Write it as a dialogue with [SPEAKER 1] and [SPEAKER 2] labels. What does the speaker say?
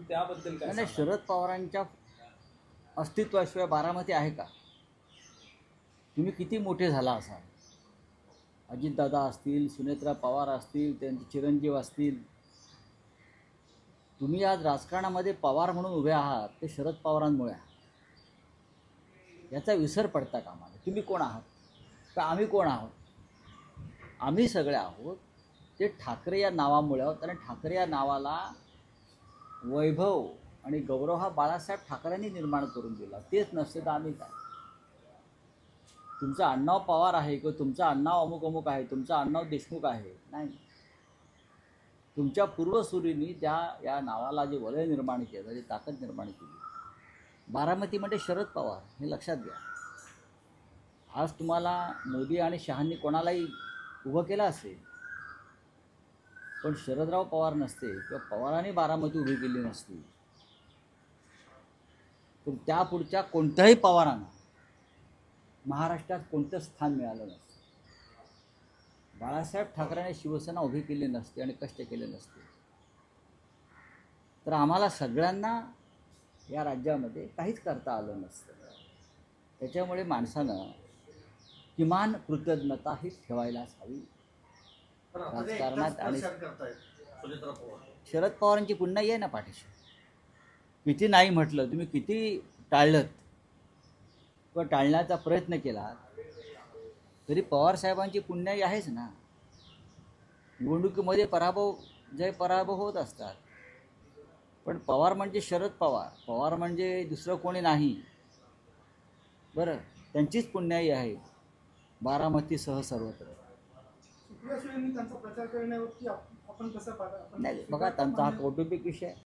[SPEAKER 1] त्याबद्दल काय
[SPEAKER 2] नाही,
[SPEAKER 1] सांगाल?
[SPEAKER 2] शरद पवारांच्या अस्तित्वाशिवाय बारामती आहे का? तुम्ही किती मोठे झाला असाल, अजितदादा असतील, सुनेत्रा पवार असतील, त्यांचे चिरंजीव असतील, तुम्ही आज राजकारणामध्ये पवार म्हणून उभे आहात ते शरद पवारांमुळे आहात. याचा विसर पडता कामा नये. तुम्ही कोण आहात? तर आम्ही कोण आहोत? आम्ही सगळे आहोत ते ठाकरे या नावामुळे आहोत. आणि ठाकरे या नावाला वैभव आणि गौरव हा बाळासाहेब ठाकरेंनी निर्माण करून दिला. तेच नसते तर आम्ही काय? तुमचं आडनाव पवार आहे किंवा तुमचं आडनाव अमुक अमुक आहे, तुमचं आडनाव देशमुख आहे, नाही. तुमच्या पूर्वसुरींनी या नावाला जे वलय निर्माण केलं, जी ताकद निर्माण केली, बारामती म्हणजे शरद पवार, हे लक्षात घ्या. आज तुम्हाला मोदी आणि शहांनी कोणालाही उभं केलं असेल, पण शरदराव पवार नसते किंवा पवारांनी बारामती उभी केली नसती तर त्या पुढच्या कोणत्याही पवारांना महाराष्ट्रात कोणतं स्थान मिळालं नसतं. बाळासाहेब ठाकरेंनी शिवसेना उभी केली नसती आणि कष्ट केले नसते तर आम्हाला सगळ्यांना या राज्यामध्ये काहीच करता आलं नसतं. त्याच्यामुळे माणसानं किमान कृतज्ञता ही ठेवायलाच हवी राजकारणात. आणि शरद पवारांची पुन्हा आहे ना पाठीशी. किती नाही म्हटलं, तुम्ही किती टाळलं किंवा टाळण्याचा प्रयत्न केला तरी पवारसाहेबांची पुण्याई आहेच ना. निवडणुकीमध्ये जय पराभव होत असतात, पण पवार म्हणजे शरद पवार, पवार म्हणजे दुसरं कोणी नाही. बरं, त्यांचीच पुण्याई आहे बारामतीसह सर्वत्र.
[SPEAKER 3] त्यांचा प्रचार करण्यावरती आपण कसं पाहता?
[SPEAKER 2] नाही बघा, त्यांचा हा कौटुंबिक विषय